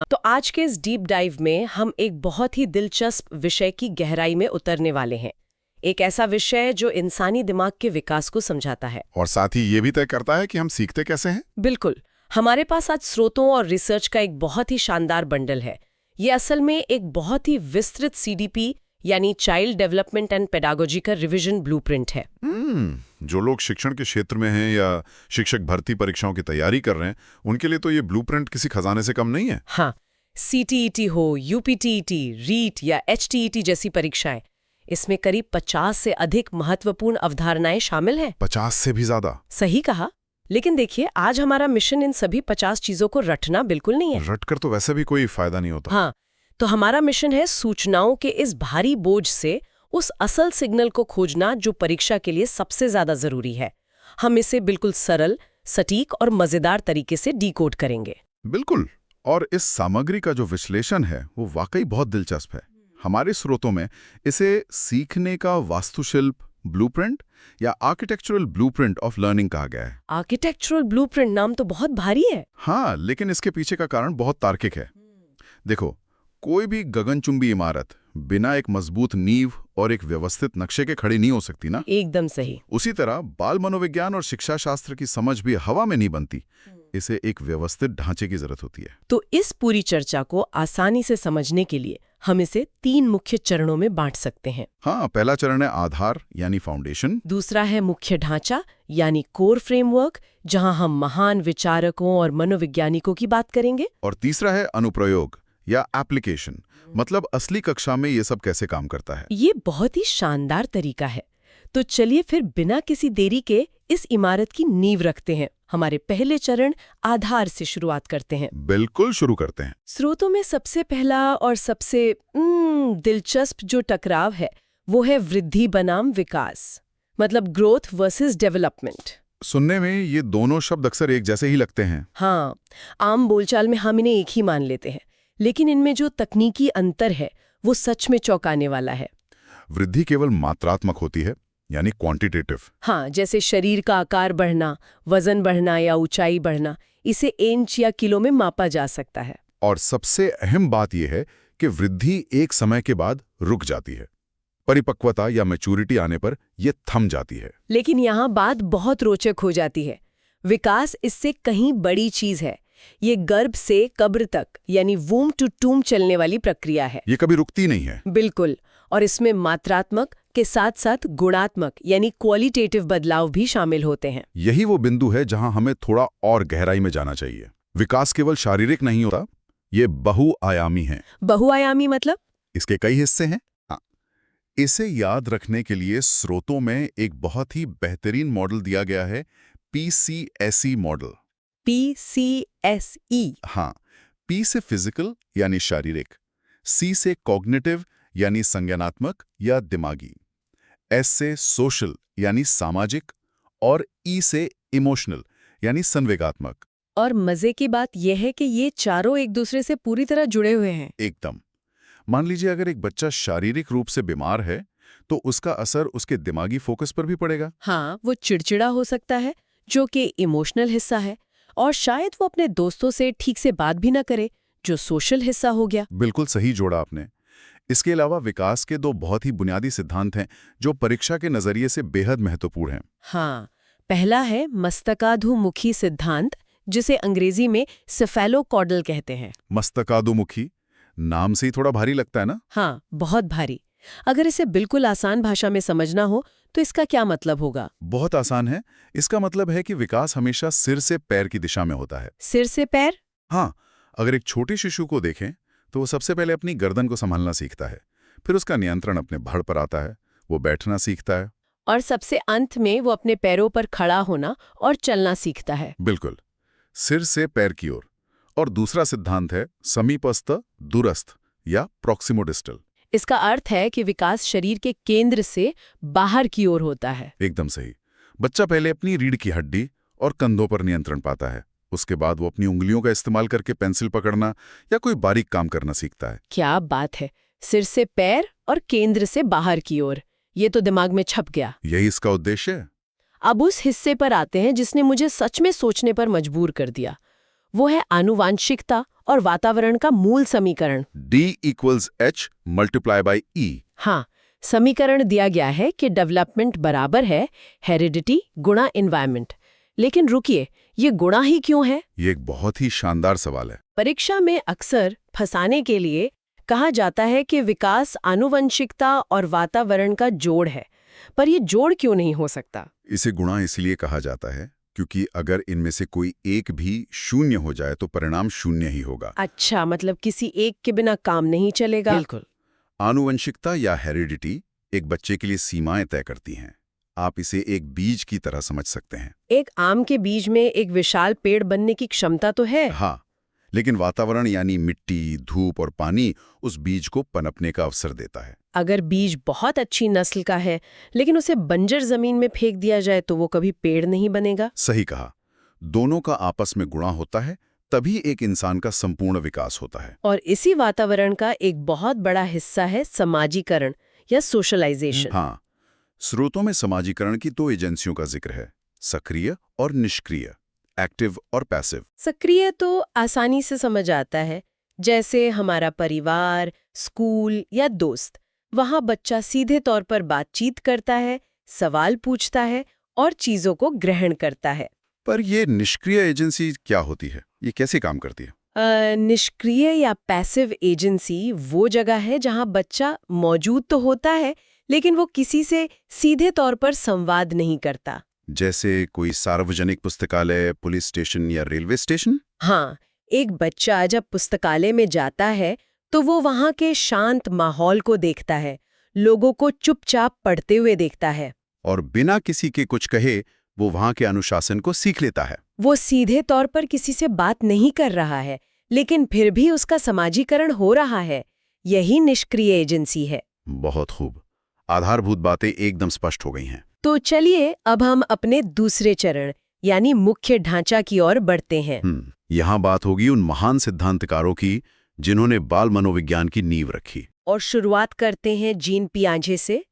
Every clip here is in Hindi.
तो आज के इस डीप डाइव में हम एक बहुत ही दिलचस्प विषय की गहराई में उतरने वाले हैं। एक ऐसा विषय जो इंसानी दिमाग के विकास को समझाता है और साथ ही ये भी तय करता है कि हम सीखते कैसे हैं। बिल्कुल। हमारे पास आज स्रोतों और रिसर्च का एक बहुत ही शानदार बंडल है। ये असल में एक बहुत ही विस्तृत सीडीपी यानी चाइल्ड डेवलपमेंट एंड पेडागोजी का रिवीजन ब्लूप्रिंट है। जो लोग शिक्षण के क्षेत्र में हैं या शिक्षक भर्ती परीक्षाओं की तैयारी कर रहे हैं, उनके लिए तो ये ब्लूप्रिंट किसी खजाने से कम नहीं है। हाँ, सीटीईटी हो, यूपीटीईटी, रीट या एचटीईटी जैसी परीक्षाएं, इसमें करीब 50 से अधिक महत्वपूर्ण अवधारणाएं शामिल हैं। 50 से भी ज्यादा। सही कहा। लेकिन देखिए, आज हमारा मिशन इन सभी 50 चीजों को रटना बिल्कुल नहीं है। रट कर तो वैसे भी कोई फायदा नहीं होता। हाँ, तो हमारा मिशन है सूचनाओं के इस भारी बोझ से उस असल सिग्नल को खोजना जो परीक्षा के लिए सबसे ज्यादा जरूरी है। हम इसे बिल्कुल सरल, सटीक और मजेदार तरीके से डिकोड करेंगे। बिल्कुल। और इस सामग्री का जो विश्लेषण है वो वाकई बहुत दिलचस्प है। हमारे स्रोतों में इसे सीखने का वास्तुशिल्प ब्लूप्रिंट या आर्किटेक्चरल ब्लूप्रिंट ऑफ लर्निंग कहा गया है। आर्किटेक्चरल ब्लूप्रिंट नाम तो बहुत भारी है। हाँ, लेकिन इसके पीछे का कारण बहुत तार्किक है। देखो, कोई भी गगनचुंबी इमारत बिना एक मजबूत नींव और एक व्यवस्थित नक्शे के खड़ी नहीं हो सकती ना। एकदम सही। उसी तरह बाल मनोविज्ञान और शिक्षा शास्त्र की समझ भी हवा में नहीं बनती। इसे एक व्यवस्थित ढांचे की जरूरत होती है। तो इस पूरी चर्चा को आसानी से समझने के लिए हम इसे 3 मुख्य चरणों में बांट सकते हैं। हाँ, पहला चरण है आधार यानी फाउंडेशन। दूसरा है मुख्य ढांचा यानी कोर फ्रेमवर्क, जहां हम महान विचारकों और मनोवैज्ञानिकों की बात करेंगे। और तीसरा है अनुप्रयोग या एप्लीकेशन, मतलब असली कक्षा में ये सब कैसे काम करता है। ये बहुत ही शानदार तरीका है। तो चलिए फिर बिना किसी देरी के इस इमारत की नींव रखते हैं। हमारे पहले चरण आधार से शुरुआत करते हैं। बिल्कुल, शुरू करते हैं। स्रोतों में सबसे पहला और सबसे दिलचस्प जो टकराव है वो है वृद्धि बनाम विकास, मतलब ग्रोथ वर्सेस डेवलपमेंट। सुनने में ये दोनों शब्द अक्सर एक जैसे ही लगते हैं। हाँ, आम बोलचाल में हम इन्हें एक ही मान लेते हैं, लेकिन इनमें जो तकनीकी अंतर है वो सच में चौंकाने वाला है। वृद्धि केवल मात्रात्मक होती है, यानी क्वांटिटेटिव। हाँ, जैसे शरीर का आकार बढ़ना, वजन बढ़ना या ऊंचाई बढ़ना, इसे इंच या किलो में मापा जा सकता है। और सबसे अहम बात यह है कि वृद्धि एक समय के बाद रुक जाती है। परिपक्वता या मैच्योरिटी आने पर यह थम जाती है। लेकिन यहाँ बात बहुत रोचक हो जाती है। विकास इससे कहीं बड़ी चीज है। ये गर्भ से कब्र तक यानी वूम टू टूम चलने वाली प्रक्रिया है। ये कभी रुकती नहीं है। बिल्कुल। और इसमें मात्रात्मक के साथ साथ गुणात्मक यानी क्वालिटेटिव बदलाव भी शामिल होते हैं। यही वो बिंदु है जहां हमें थोड़ा और गहराई में जाना चाहिए। विकास केवल शारीरिक नहीं होता, ये बहुआयामी है। बहुआयामी मतलब? इसके कई हिस्से हैं। इसे याद रखने के लिए स्रोतों में एक बहुत ही बेहतरीन मॉडल दिया गया है, PCSE मॉडल। PCSE। हाँ, P से फिजिकल यानी शारीरिक, C से कॉग्निटिव यानी संज्ञानात्मक या दिमागी, S से सोशल यानी सामाजिक और E से इमोशनल यानी संवेगात्मक। और मजे की बात यह है कि ये चारों एक दूसरे से पूरी तरह जुड़े हुए हैं। एकदम। मान लीजिए अगर एक बच्चा शारीरिक रूप से बीमार है तो उसका असर उसके दिमागी फोकस पर भी पड़ेगा। हाँ, वो चिड़चिड़ा हो सकता है, जो कि इमोशनल हिस्सा है, और शायद वो अपने दोस्तों से ठीक से बात भी ना करे, जो सोशल हिस्सा हो गया। बिल्कुल सही जोड़ा आपने। इसके अलावा विकास के 2 बहुत ही बुनियादी सिद्धांत हैं जो परीक्षा के नजरिए से बेहद महत्वपूर्ण हैं। हाँ, पहला है मस्तकाधुमुखी सिद्धांत, जिसे अंग्रेजी में सेफेलोकॉर्डल कहते हैं। मस्तकाधुमुखी नाम से ही थोड़ा भारी लगता है ना? हाँ, बहुत भारी। अगर इसे बिल्कुल आसान भाषा में समझना हो तो इसका क्या मतलब होगा? बहुत आसान है। इसका मतलब है कि विकास हमेशा सिर से पैर की दिशा में होता है। सिर से पैर? हाँ, अगर एक छोटे शिशु को देखें तो वो सबसे पहले अपनी गर्दन को संभालना सीखता है, फिर उसका नियंत्रण अपने धड़ पर आता है, वो बैठना सीखता है, और सबसे अंत में वो अपने पैरों पर खड़ा होना और चलना सीखता है। बिल्कुल, सिर से पैर की ओर। और दूसरा सिद्धांत है समीपस्थ दूरस्थ या प्रॉक्सिमोडिस्टल। इसका अर्थ है कि विकास शरीर के केंद्र से बाहर की ओर होता है। एकदम सही। बच्चा पहले अपनी रीढ़ की हड्डी और कंधों पर नियंत्रण पाता है, उसके बाद वो अपनी उंगलियों का इस्तेमाल करके पेंसिल पकड़ना या कोई बारीक काम करना सीखता है। क्या बात है! सिर से पैर और केंद्र से बाहर की ओर, ये तो दिमाग में छप गया। यही इसका उद्देश्य है। अब उस हिस्से पर आते हैं जिसने मुझे सच में सोचने पर मजबूर कर दिया। वो है आनुवांशिकता और वातावरण का मूल समीकरण। D = H × E। हाँ, समीकरण दिया गया है कि डेवलपमेंट बराबर है हेरिडिटी गुणा एनवायरनमेंट। लेकिन रुकिए, ये गुणा ही क्यों है? ये एक बहुत ही शानदार सवाल है। परीक्षा में अक्सर फंसाने के लिए कहा जाता है कि विकास आनुवंशिकता और वातावरण का जोड़ है, पर ये जोड़ क्यों नहीं हो सकता? इसे गुणा इसलिए कहा जाता है क्योंकि अगर इनमें से कोई एक भी शून्य हो जाए तो परिणाम शून्य ही होगा। अच्छा, मतलब किसी एक के बिना काम नहीं चलेगा। बिल्कुल। आनुवंशिकता या हेरिडिटी एक बच्चे के लिए सीमाएं तय करती हैं। आप इसे एक बीज की तरह समझ सकते हैं। एक आम के बीज में एक विशाल पेड़ बनने की क्षमता तो है। हाँ, लेकिन वातावरण यानी मिट्टी, धूप और पानी उस बीज को पनपने का अवसर देता है। अगर बीज बहुत अच्छी नस्ल का है लेकिन उसे बंजर जमीन में फेंक दिया जाए तो वो कभी पेड़ नहीं बनेगा। सही कहा। दोनों का आपस में गुणा होता है, तभी एक इंसान का संपूर्ण विकास होता है। और इसी वातावरण का एक बहुत बड़ा हिस्सा है समाजीकरण या सोशलाइजेशन। हाँ, स्रोतों में समाजीकरण की 2 एजेंसियों का जिक्र है, सक्रिय और निष्क्रिय, एक्टिव और पैसिव। सक्रिय तो आसानी से समझ आता है, जैसे हमारा परिवार, स्कूल या दोस्त। वहाँ बच्चा सीधे तौर पर बातचीत करता है, सवाल पूछता है और चीजों को ग्रहण करता है। पर ये निष्क्रिय एजेंसी क्या होती है? ये कैसे काम करती है? निष्क्रिय या पैसिव एजेंसी वो जगह है जहाँ बच्चा मौजूद तो होता है लेकिन वो किसी से सीधे तौर पर संवाद नहीं करता। जैसे कोई सार्वजनिक पुस्तकालय, पुलिस स्टेशन या रेलवे स्टेशन? हाँ, एक बच्चा जब पुस्तकालय में जाता है तो वो वहाँ के शांत माहौल को देखता है, लोगों को चुपचाप पढ़ते हुए देखता है। और बिना किसी के कुछ कहे वो वहाँ के अनुशासन को सीख लेता है। वो सीधे तौर पर किसी से बात नहीं कर रहा है, लेकिन फिर भी उसका समाजीकरण हो रहा है। यही निष्क्रिय एजेंसी है। बहुत खूब। आधारभूत बातें एकदम स्पष्ट हो गई हैं। तो चलिए अब हम अपने दूसरे चरण यानी मुख्य ढांचा की ओर बढ़ते हैं। यहाँ बात होगी उन महान सिद्धांतकारों की जिन्होंने बाल मनोविज्ञान की नींव रखी। और शुरुआत करते हैं जीन पियाजे से।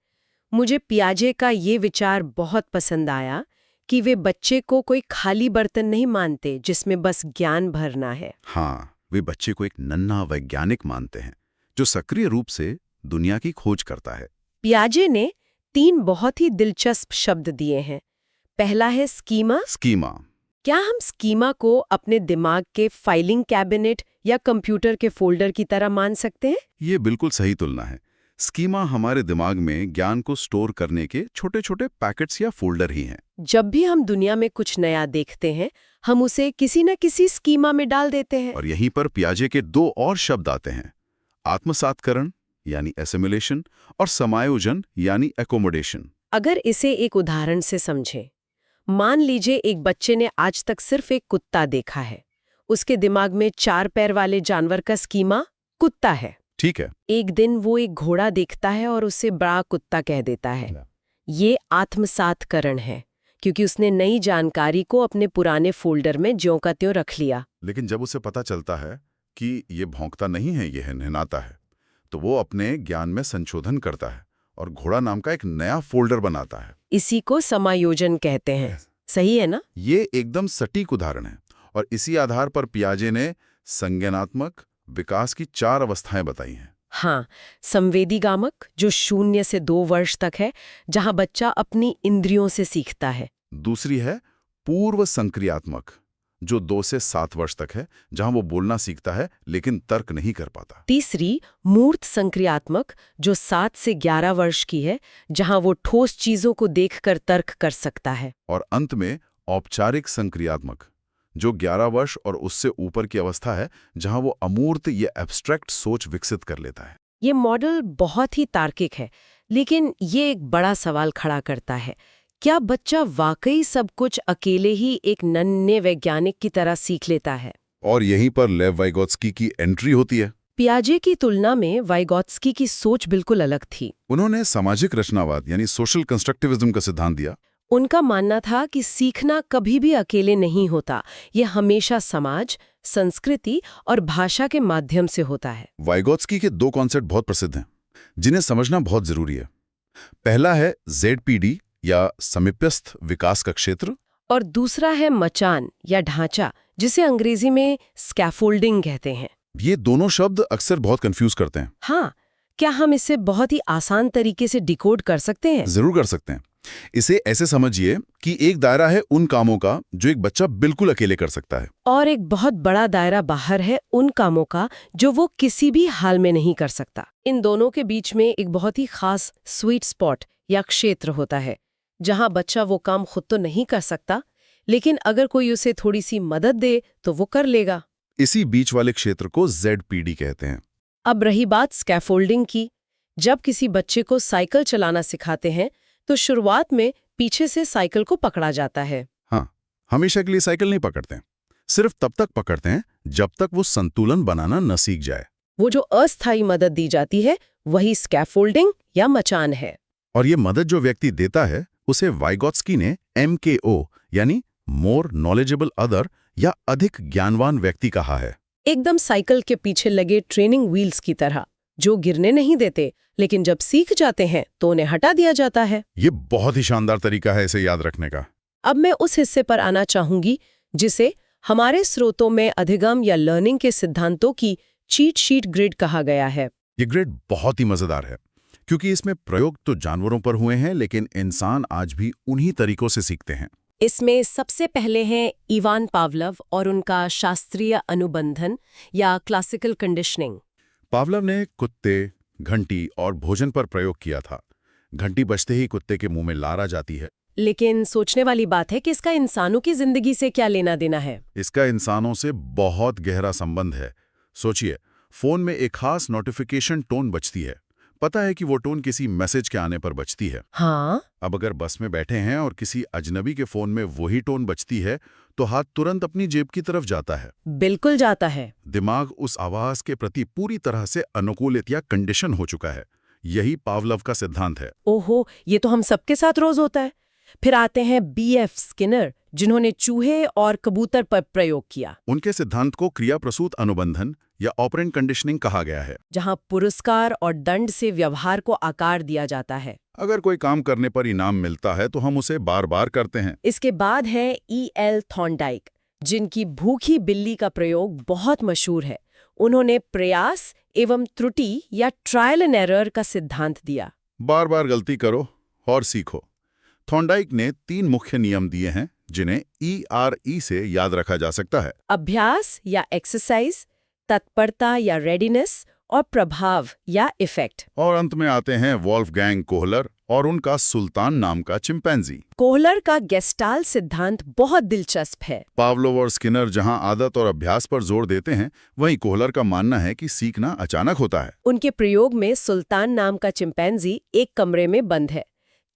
मुझे पियाजे का ये विचार बहुत पसंद आया कि वे बच्चे को कोई खाली बर्तन नहीं मानते जिसमें बस ज्ञान भरना है। हाँ, वे बच्चे को एक नन्हा वैज्ञानिक मानते हैं जो सक्रिय रूप से दुनिया की खोज करता है। पियाजे ने 3 बहुत ही दिलचस्प शब्द दिए हैं। पहला है स्कीमा। स्कीमा। क्या हम स्कीमा को अपने दिमाग के फाइलिंग कैबिनेट या कंप्यूटर के फोल्डर की तरह मान सकते हैं? ये बिल्कुल सही तुलना है। स्कीमा हमारे दिमाग में ज्ञान को स्टोर करने के छोटे-छोटे पैकेट्स या फोल्डर ही हैं। जब भी हम दुनिया में कुछ नया देखते हैं, हम उसे किसी न किसी स्कीमा में डाल देते हैं। और यहीं पर पियाजे के 2 और शब्द आते हैं, आत्मसातकरण यानी एसिमिलेशन और समायोजन यानी एकोमोडेशन। अगर इसे एक उदाहरण से समझें, मान लीजिए एक बच्चे ने आज तक सिर्फ एक कुत्ता देखा है। उसके दिमाग में 4 पैर वाले जानवर का स्कीमा कुत्ता है। ठीक है। एक दिन वो एक घोड़ा देखता है और उसे बड़ा कुत्ता कह देता है। ये आत्मसातकरण है, क्योंकि उसने नई जानकारी को अपने पुराने फोल्डर में ज्यों का त्यों रख लिया। लेकिन जब उसे पता चलता है कि ये भौंकता नहीं है, ये नहलाता है, तो वो अपने ज्ञान में संशोधन करता है और घोड़ा नाम का एक नया फोल्डर बनाता है। इसी को समायोजन कहते हैं। सही है ना? ये एकदम सटीक उदाहरण है। और इसी आधार पर पियाजे ने संज्ञानात्मक विकास की 4 अवस्थाएं बताई हैं। हाँ, संवेदीगामक जो 0 से 2 वर्ष तक है, जहां बच्चा अपनी इंद्रियों से सीखता है। दूसरी है पूर्व संक्रियात्मक जो 2 से 7 वर्ष तक है, जहां वो बोलना सीखता है लेकिन तर्क नहीं कर पाता। तीसरी मूर्त संक्रियात्मक जो 7 से 11 वर्ष की है, जहां वो ठोस चीजों को देखकर तर्क कर सकता है। और अंत में औपचारिक संक्रियात्मक जो 11 वर्ष और उससे ऊपर की अवस्था है, जहां वो अमूर्त या एब्स्ट्रैक्ट सोच विकसित कर लेता है। ये मॉडल बहुत ही तार्किक है, लेकिन ये एक बड़ा सवाल खड़ा करता है। क्या बच्चा वाकई सब कुछ अकेले ही एक नन्हे वैज्ञानिक की तरह सीख लेता है? और यहीं पर लेव वाइगोत्स्की की एंट्री होती है। पियाजे की तुलना में वाइगोत्स्की की सोच बिल्कुल अलग थी। उन्होंने सामाजिक रचनावाद यानी सोशल कंस्ट्रक्टिविज्म का सिद्धांत दिया। उनका मानना था कि सीखना कभी भी अकेले नहीं होता, ये हमेशा समाज, संस्कृति और भाषा के माध्यम से होता है। वाइगोत्स्की के 2 कॉन्सेप्ट बहुत प्रसिद्ध हैं, जिन्हें समझना बहुत जरूरी है। पहला है ZPD या समीप्यस्थ विकास का क्षेत्र, और दूसरा है मचान या ढांचा, जिसे अंग्रेजी में स्कैफोल्डिंग कहते हैं। ये दोनों शब्द अक्सर बहुत कंफ्यूज करते हैं। हाँ, क्या हम इसे बहुत ही आसान तरीके से डिकोड कर सकते हैं? जरूर कर सकते हैं। इसे ऐसे समझिए कि एक दायरा है उन कामों का जो एक बच्चा बिल्कुल अकेले कर सकता है, और एक बहुत बड़ा दायरा बाहर है उन कामों का जो वो किसी भी हाल में नहीं कर सकता। इन दोनों के बीच में एक बहुत ही खास स्वीट स्पॉट या क्षेत्र होता है, जहां बच्चा वो काम खुद तो नहीं कर सकता, लेकिन अगर कोई उसे थोड़ी सी मदद दे तो वो कर लेगा। इसी बीच वाले क्षेत्र को ZPD कहते हैं। अब रही बात स्कैफोल्डिंग की। जब किसी बच्चे को साइकिल चलाना सिखाते हैं तो शुरुआत में पीछे से साइकिल को पकड़ा जाता है। हाँ, हमेशा के लिए साइकिल नहीं पकड़ते हैं, सिर्फ तब तक पकड़ते हैं जब तक वो संतुलन बनाना न सीख जाए। वो जो अस्थायी मदद दी जाती है वही स्कैफोल्डिंग या मचान है। और ये मदद जो व्यक्ति देता है उसे वाइगोत्स्की ने MKO यानी मोर नॉलेजेबल अदर या अधिक ज्ञानवान व्यक्ति कहा है। एकदम साइकिल के पीछे लगे ट्रेनिंग व्हील्स की तरह, जो गिरने नहीं देते, लेकिन जब सीख जाते हैं तो उन्हें हटा दिया जाता है। ये बहुत ही शानदार तरीका है इसे याद रखने का। अब मैं उस हिस्से पर आना चाहूंगी जिसे हमारे स्रोतों में अधिगम या लर्निंग के सिद्धांतों की चीट शीट ग्रिड कहा गया है। ये ग्रिड बहुत ही मजेदार है क्योंकि इसमें प्रयोग तो जानवरों पर हुए हैं, लेकिन इंसान आज भी उन्हीं तरीकों से सीखते हैं। इसमें सबसे पहले हैं इवान पावलव और उनका शास्त्रीय अनुबंधन या क्लासिकल कंडीशनिंग। पावलव ने कुत्ते, घंटी और भोजन पर प्रयोग किया था। घंटी बजते ही कुत्ते के मुंह में लार आ जाती है। लेकिन सोचने वाली बात है कि इसका इंसानों की जिंदगी से क्या लेना देना है। इसका इंसानों से बहुत गहरा संबंध है। सोचिए, फोन में एक खास नोटिफिकेशन टोन बजती है। पता है कि वो टोन किसी मैसेज के आने पर बजती है। हाँ, अब अगर बस में बैठे हैं और किसी अजनबी के फोन में वही टोन बजती है तो हाथ तुरंत अपनी जेब की तरफ जाता है। बिल्कुल जाता है। दिमाग उस आवाज के प्रति पूरी तरह से अनुकूलित या कंडीशन हो चुका है। यही पावलव का सिद्धांत है। ओहो, ये तो हम सबके साथ रोज होता है। फिर आते हैं BF स्किनर, जिन्होंने चूहे और कबूतर पर प्रयोग किया। उनके सिद्धांत को क्रिया प्रसूत अनुबंधन या ऑपरेंट कंडीशनिंग कहा गया है, जहां पुरस्कार और दंड से व्यवहार को आकार दिया जाता है। अगर कोई काम करने पर इनाम मिलता है तो हम उसे बार बार करते हैं। इसके बाद है EL थॉर्नडाइक, जिनकी भूखी बिल्ली का प्रयोग बहुत मशहूर है। उन्होंने प्रयास एवं त्रुटि या ट्रायल एंड एरर का सिद्धांत दिया। बार बार गलती करो और सीखो। थॉर्नडाइक ने 3 मुख्य नियम दिए हैं जिन्हें ERE से याद रखा जा सकता है। अभ्यास या एक्सरसाइज, तत्परता या रेडीनेस, और प्रभाव या इफेक्ट। और अंत में आते हैं वॉल्फगैंग कोहलर और उनका सुल्तान नाम का चिंपैंजी। कोहलर का गेस्टाल्ट सिद्धांत बहुत दिलचस्प है। पावलोव और स्किनर जहां आदत और अभ्यास पर जोर देते हैं, वहीं कोहलर का मानना है कि सीखना अचानक होता है। उनके प्रयोग में सुल्तान नाम का चिंपैंजी एक कमरे में बंद है,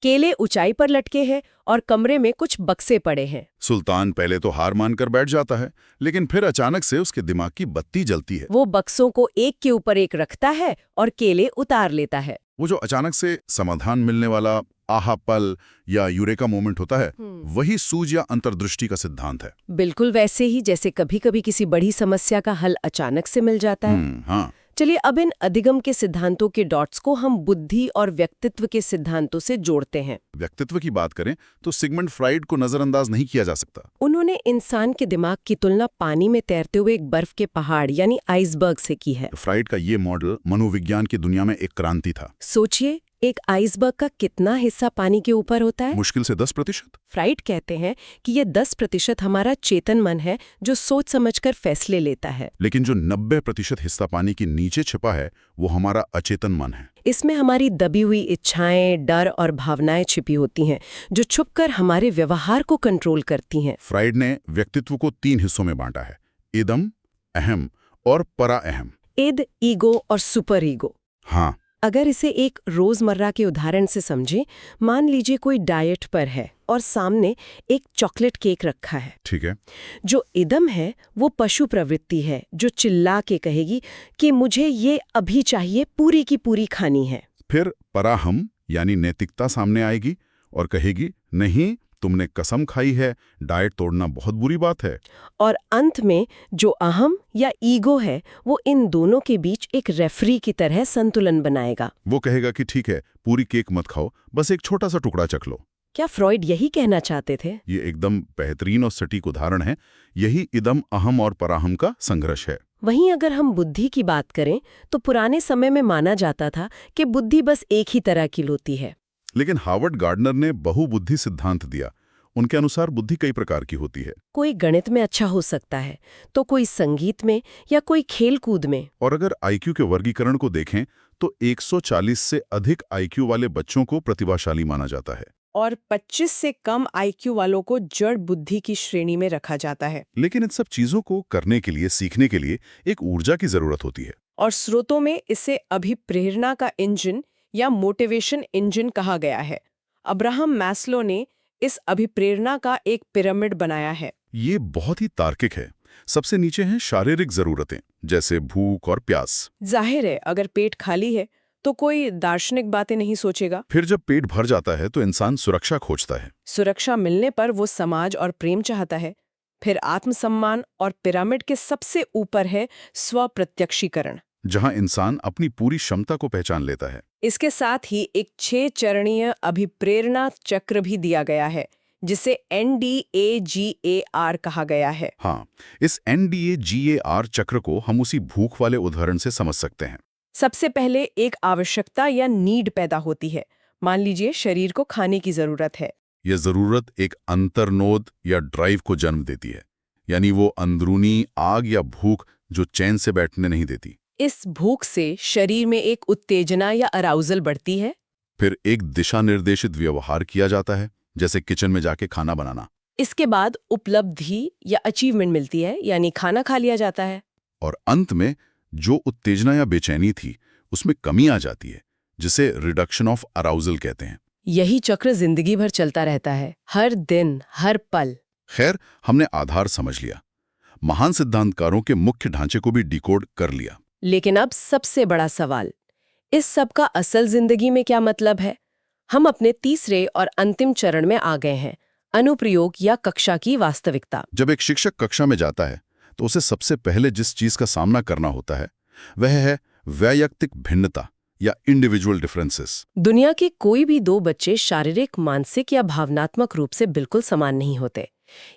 केले ऊंचाई पर लटके हैं और कमरे में कुछ बक्से पड़े हैं। सुल्तान पहले तो हार मानकर बैठ जाता है, लेकिन फिर अचानक से उसके दिमाग की बत्ती जलती है। वो बक्सों को एक के ऊपर एक रखता है और केले उतार लेता है। वो जो अचानक से समाधान मिलने वाला आहा पल या यूरेका मोमेंट होता है, वही सूझ या अंतर्दृष्टि का सिद्धांत है। बिल्कुल वैसे ही जैसे कभी कभी किसी बड़ी समस्या का हल अचानक से मिल जाता है। हाँ। चलिए अब इन अधिगम के सिद्धांतों के डॉट्स को हम बुद्धि और व्यक्तित्व के सिद्धांतों से जोड़ते हैं। व्यक्तित्व की बात करें तो सिगमंड फ्राइड को नजरअंदाज नहीं किया जा सकता। उन्होंने इंसान के दिमाग की तुलना पानी में तैरते हुए एक बर्फ के पहाड़ यानी आइसबर्ग से की है। फ्राइड का ये मॉडल मनोविज्ञान की दुनिया में एक क्रांति था। सोचिए, एक आइसबर्ग का कितना हिस्सा पानी के ऊपर होता है? मुश्किल से 10%। फ्राइड कहते हैं कि ये 10% हमारा चेतन मन है जो सोच समझकर फैसले लेता है। लेकिन जो 90% हिस्सा पानी के नीचे छिपा है वो हमारा अचेतन मन है। इसमें हमारी दबी हुई इच्छाएं, डर और भावनाएं छिपी होती हैं जो छुपकर हमारे व्यवहार को कंट्रोल करती हैं। फ्राइड ने व्यक्तित्व को 3 हिस्सों में बांटा है, इदम, अहम और परा अहम। इद, ईगो और सुपर ईगो। हाँ। अगर इसे एक रोजमर्रा के उदाहरण से समझें, मान लीजिए कोई डाइट पर है और सामने एक चॉकलेट केक रखा है। ठीक है। जो इदम है वो पशु प्रवृत्ति है जो चिल्ला के कहेगी कि मुझे ये अभी चाहिए, पूरी की पूरी खानी है। फिर पराहम यानी नैतिकता सामने आएगी और कहेगी नहीं, तुमने कसम खाई है, डाइट तोड़ना बहुत बुरी बात है। और अंत में जो अहम या ईगो है वो इन दोनों के बीच एक रेफरी की तरह संतुलन बनाएगा। वो कहेगा कि ठीक है, पूरी केक मत खाओ, बस एक छोटा सा टुकड़ा चख लो। क्या फ्रॉइड यही कहना चाहते थे? ये एकदम बेहतरीन और सटीक उदाहरण है। यही इदम अहम और पराहम का संघर्ष है। वहीं अगर हम बुद्धि की बात करें तो पुराने समय में माना जाता था कि बुद्धि बस एक ही तरह की होती है। लेकिन हार्वर्ड गार्डनर ने बहुबुद्धि सिद्धांत दिया। उनके अनुसार बुद्धि कई प्रकार की होती है। कोई गणित में अच्छा हो सकता है, तो कोई संगीत में या कोई खेल कूद में। और अगर आईक्यू के वर्गीकरण को देखें तो 140 से अधिक आईक्यू वाले बच्चों को प्रतिभाशाली माना जाता है और 25 से कम आईक्यू वालों को जड़ बुद्धि की श्रेणी में रखा जाता है। लेकिन इन सब चीजों को करने के लिए, सीखने के लिए एक ऊर्जा की जरूरत होती है। और स्रोतों में इसे अभिप्रेरणा का इंजन या मोटिवेशन इंजन कहा गया है। अब्राहम मैस्लो ने इस अभिप्रेरणा का एक पिरामिड बनाया है। ये बहुत ही तार्किक है। सबसे नीचे हैं शारीरिक जरूरतें, जैसे भूख और प्यास। जाहिर है, अगर पेट खाली है तो कोई दार्शनिक बातें नहीं सोचेगा। फिर जब पेट भर जाता है तो इंसान सुरक्षा खोजता है। सुरक्षा मिलने पर वो समाज और प्रेम चाहता है। फिर आत्मसम्मान, और पिरामिड के सबसे ऊपर है स्वप्रत्यक्षीकरण, जहां इंसान अपनी पूरी क्षमता को पहचान लेता है। इसके साथ ही एक 6 चरणीय अभिप्रेरणा चक्र भी दिया गया है, जिसे NDAGAR कहा गया है। हाँ, इस NDAGAR चक्र को हम उसी भूख वाले उदाहरण से समझ सकते हैं। सबसे पहले एक आवश्यकता या नीड पैदा होती है। मान लीजिए शरीर को खाने की जरूरत है। यह जरूरत एक अंतर्नोद या ड्राइव को जन्म देती है, यानी वो अंदरूनी आग या भूख जो चैन से बैठने नहीं देती। इस भूख से शरीर में एक उत्तेजना या अराउजल बढ़ती है। फिर एक दिशा निर्देशित व्यवहार किया जाता है, जैसे किचन में जाके खाना बनाना। इसके बाद उपलब्धि या अचीवमेंट मिलती है, यानी खाना खा लिया जाता है। और अंत में जो उत्तेजना या बेचैनी थी उसमें कमी आ जाती है, जिसे रिडक्शन ऑफ अराउजल कहते हैं। यही चक्र जिंदगी भर चलता रहता है, हर दिन, हर पल। खैर, हमने आधार समझ लिया, महान सिद्धांतकारों के मुख्य ढांचे को भी डिकोड कर लिया। लेकिन अब सबसे बड़ा सवाल, इस सब का असल जिंदगी में क्या मतलब है? हम अपने तीसरे और अंतिम चरण में आ गए हैं, अनुप्रयोग या कक्षा की वास्तविकता। जब एक शिक्षक कक्षा में जाता है तो उसे सबसे पहले जिस चीज का सामना करना होता है वह है वैयक्तिक भिन्नता या इंडिविजुअल डिफरेंसेस। दुनिया के कोई भी दो बच्चे शारीरिक, मानसिक या भावनात्मक रूप से बिल्कुल समान नहीं होते,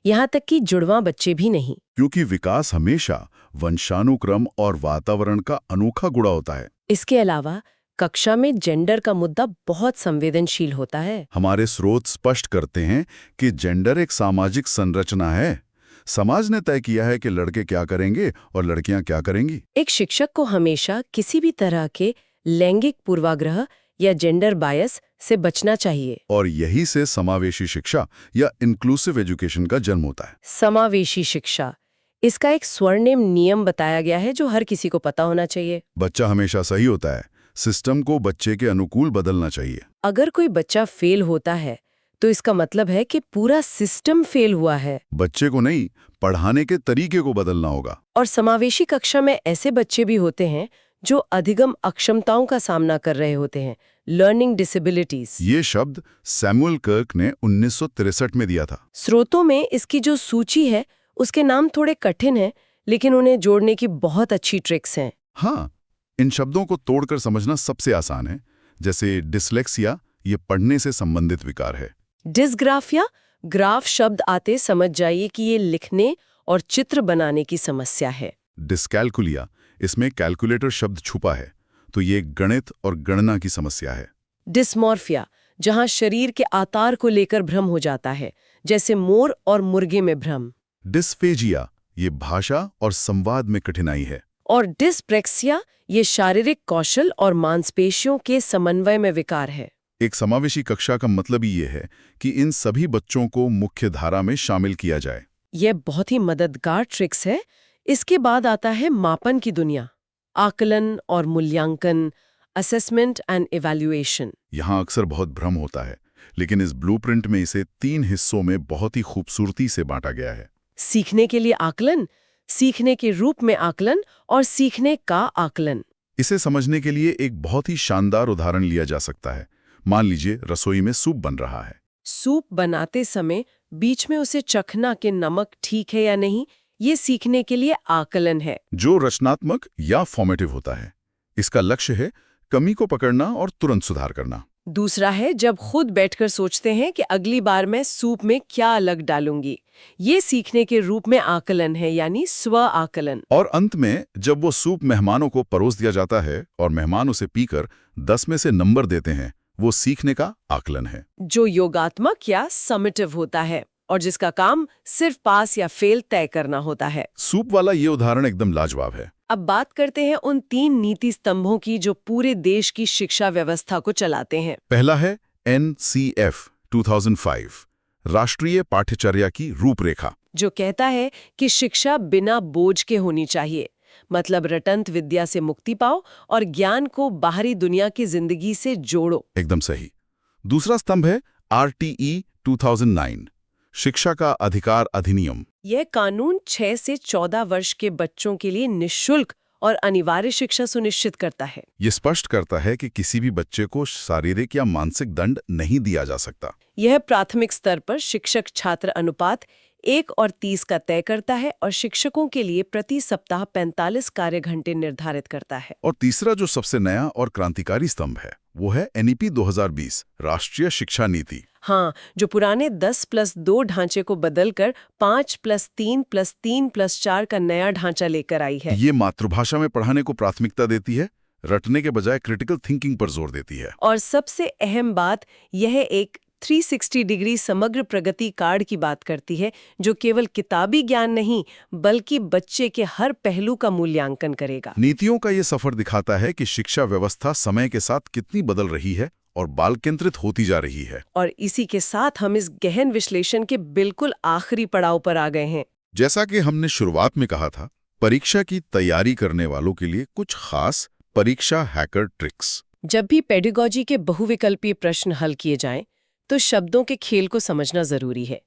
यहाँ तक कि जुड़वां बच्चे भी नहीं। क्योंकि विकास हमेशा वंशानुक्रम और वातावरण का अनोखा गुणा होता है। इसके अलावा कक्षा में जेंडर का मुद्दा बहुत संवेदनशील होता है। हमारे स्रोत स्पष्ट करते हैं कि जेंडर एक सामाजिक संरचना है। समाज ने तय किया है कि लड़के क्या करेंगे और लड़कियां क्या करेंगी। एक शिक्षक को हमेशा किसी भी तरह के लैंगिक पूर्वाग्रह या जेंडर बायस से बचना चाहिए। और यही से समावेशी शिक्षा या इंक्लूसिव एजुकेशन का जन्म होता है। समावेशी शिक्षा, इसका एक स्वर्णिम नियम बताया गया है जो हर किसी को पता होना चाहिए। बच्चा हमेशा सही होता है, सिस्टम को बच्चे के अनुकूल बदलना चाहिए। अगर कोई बच्चा फेल होता है तो इसका मतलब है कि पूरा सिस्टम फेल हुआ है। बच्चे को नहीं, पढ़ाने के तरीके को बदलना होगा। और समावेशी कक्षा में ऐसे बच्चे भी होते हैं जो अधिगम अक्षमताओं का सामना कर रहे होते हैं, लर्निंग डिसेबिलिटीज। ये शब्द सैमुअल कर्क ने 1963 में दिया था। स्रोतों में इसकी जो सूची है उसके नाम थोड़े कठिन हैं, लेकिन उन्हें जोड़ने की बहुत अच्छी ट्रिक्स हैं। हाँ, इन शब्दों को तोड़कर समझना सबसे आसान है। जैसे डिसलेक्सिया, ये पढ़ने से संबंधित विकार है। डिस्ग्राफिया, ग्राफ शब्द आते समझ जाइए कि ये लिखने और चित्र बनाने की समस्या है। डिस्कैल्कुलिया, इसमें कैलकुलेटर शब्द छुपा है, तो ये गणित और गणना की समस्या है। डिस्मॉर्फिया, जहां शरीर के आकार को लेकर भ्रम हो जाता है, जैसे मोर और मुर्गे में भ्रम। डिस्फेजिया, ये भाषा और संवाद में कठिनाई है। और डिस्प्रेक्सिया, ये शारीरिक कौशल और मांसपेशियों के समन्वय में विकार है। एक समावेशी कक्षा का मतलब ही ये है कि इन सभी बच्चों को मुख्य धारा में शामिल किया जाए। यह बहुत ही मददगार ट्रिक्स है। इसके बाद आता है मापन की दुनिया, आकलन और मूल्यांकन, असेसमेंट एंड इवैल्यूएशन। यहाँ अक्सर बहुत भ्रम होता है, लेकिन इस ब्लूप्रिंट में इसे 3 हिस्सों में बहुत ही खूबसूरती से बांटा गया है। सीखने के लिए आकलन, सीखने के रूप में आकलन और सीखने का आकलन। इसे समझने के लिए एक बहुत ही शानदार उदाहरण लिया जा सकता है। मान लीजिए रसोई में सूप बन रहा है। सूप बनाते समय बीच में उसे चखना कि नमक ठीक है या नहीं, ये सीखने के लिए आकलन है, जो रचनात्मक या फॉर्मेटिव होता है। इसका लक्ष्य है कमी को पकड़ना और तुरंत सुधार करना। दूसरा है जब खुद बैठकर सोचते हैं कि अगली बार मैं सूप में क्या अलग डालूंगी। ये सीखने के रूप में आकलन है, यानी स्व आकलन। और अंत में जब वो सूप मेहमानों को परोस दिया जाता है और मेहमान उसे पीकर 10 में से नंबर देते हैं, वो सीखने का आकलन है। जो योगात्मक या समेटिव होता है और जिसका काम सिर्फ पास या फेल तय करना होता है। सूप वाला ये उदाहरण एकदम लाजवाब है। अब बात करते हैं उन 3 नीति स्तंभों की जो पूरे देश की शिक्षा व्यवस्था को चलाते हैं। पहला है NCF 2005, राष्ट्रीय पाठ्यचर्या की रूपरेखा, जो कहता है कि शिक्षा बिना बोझ के होनी चाहिए, मतलब रटंत विद्या से मुक्ति पाओ और ज्ञान को बाहरी दुनिया की जिंदगी से जोड़ो। एकदम सही। दूसरा स्तंभ है RTE 2009, शिक्षा का अधिकार अधिनियम। यह कानून 6 से 14 वर्ष के बच्चों के लिए निःशुल्क और अनिवार्य शिक्षा सुनिश्चित करता है। ये स्पष्ट करता है कि किसी भी बच्चे को शारीरिक या मानसिक दंड नहीं दिया जा सकता। यह प्राथमिक स्तर पर शिक्षक छात्र अनुपात 1 और 30 का तय करता है और शिक्षकों के लिए प्रति सप्ताह 45 कार्य घंटे निर्धारित करता है। और तीसरा जो सबसे नया और क्रांतिकारी स्तंभ है वो है NEP 2020, राष्ट्रीय शिक्षा नीति। हाँ, जो पुराने 10+2 ढांचे को बदलकर 5+3+3+4 का नया ढांचा लेकर आई है। ये मातृभाषा में पढ़ाने को प्राथमिकता देती है, रटने के बजाय क्रिटिकल थिंकिंग पर जोर देती है। और सबसे अहम बात, यह एक 360 डिग्री समग्र प्रगति कार्ड की बात करती है, जो केवल किताबी ज्ञान नहीं बल्कि बच्चे के हर पहलू का मूल्यांकन करेगा। नीतियों का ये सफर दिखाता है कि शिक्षा व्यवस्था समय के साथ कितनी बदल रही है और बाल केंद्रित होती जा रही है। और इसी के साथ हम इस गहन विश्लेषण के बिल्कुल आखिरी पड़ाव पर आ गए हैं। जैसा कि हमने शुरुआत में कहा था, परीक्षा की तैयारी करने वालों के लिए कुछ खास परीक्षा हैकर ट्रिक्स। जब भी पेडागॉजी के बहुविकल्पीय प्रश्न हल किए जाएं, तो शब्दों के खेल को समझना जरूरी है।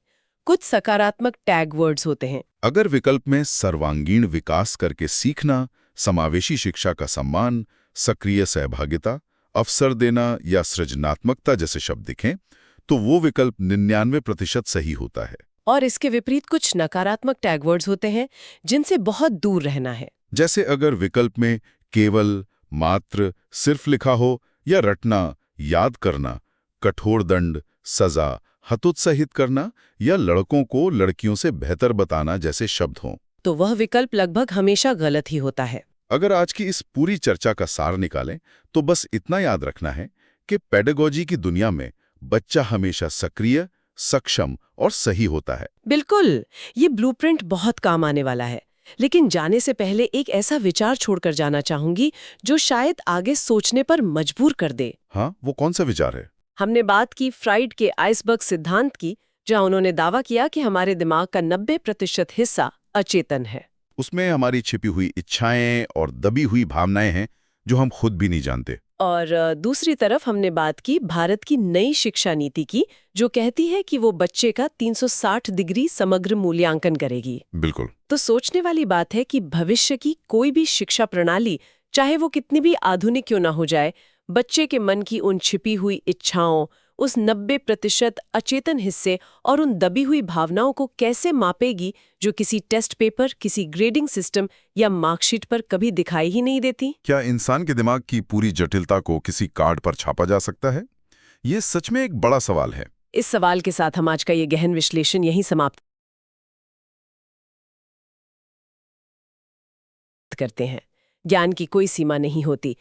कुछ सकारात्मक टैग वर्ड्स होते हैं। अगर विकल्प में सर्वांगीण विकास करके सीखना, समावेशी शिक्षा का सम्मान, सक्रिय सहभागिता, अवसर देना या सृजनात्मकता जैसे शब्द दिखें, तो वो विकल्प 99% सही होता है। और इसके विपरीत कुछ नकारात्मक टैग वर्ड्स होते हैं जिनसे बहुत दूर रहना है। जैसे अगर विकल्प में केवल, मात्र, सिर्फ लिखा हो या रटना, याद करना, कठोर दंड, सजा, हतोत्साहित करना या लड़कों को लड़कियों से बेहतर बताना जैसे शब्द हों, तो वह विकल्प लगभग हमेशा गलत ही होता है। अगर आज की इस पूरी चर्चा का सार निकालें तो बस इतना याद रखना है कि पेडागॉजी की दुनिया में बच्चा हमेशा सक्रिय, सक्षम और सही होता है। बिल्कुल, ये ब्लूप्रिंट बहुत काम आने वाला है। लेकिन जाने से पहले एक ऐसा विचार छोड़कर जाना चाहूंगी जो शायद आगे सोचने पर मजबूर कर दे। हाँ, वो कौन सा विचार है? हमने बात की फ्राइड के आइसबर्ग सिद्धांत की, जहां उन्होंने दावा किया कि हमारे दिमाग का 90% हिस्सा अचेतन है। उसमें हमारी छिपी हुई इच्छाएं और दबी हुई भावनाएं हैं जो हम खुद भी नहीं जानते। और दूसरी तरफ हमने बात की भारत की नई शिक्षा नीति की, जो कहती है कि वो बच्चे का 360 डिग्री समग्र मूल्यांकन करेगी। बिल्कुल। तो सोचने वाली बात है कि भविष्य की कोई भी शिक्षा प्रणाली, चाहे वो कितनी भी आधुनिक क्यों ना हो जाए, बच्चे के मन की उन छिपी हुई इच्छाओं, उस 90% अचेतन हिस्से और उन दबी हुई भावनाओं को कैसे मापेगी जो किसी टेस्ट पेपर, किसी ग्रेडिंग सिस्टम या मार्कशीट पर कभी दिखाई ही नहीं देती। क्या इंसान के दिमाग की पूरी जटिलता को किसी कार्ड पर छापा जा सकता है? ये सच में एक बड़ा सवाल है। इस सवाल के साथ हम आज का ये गहन विश्लेषण यहीं समाप्त करते हैं। ज्ञान की कोई सीमा नहीं होती,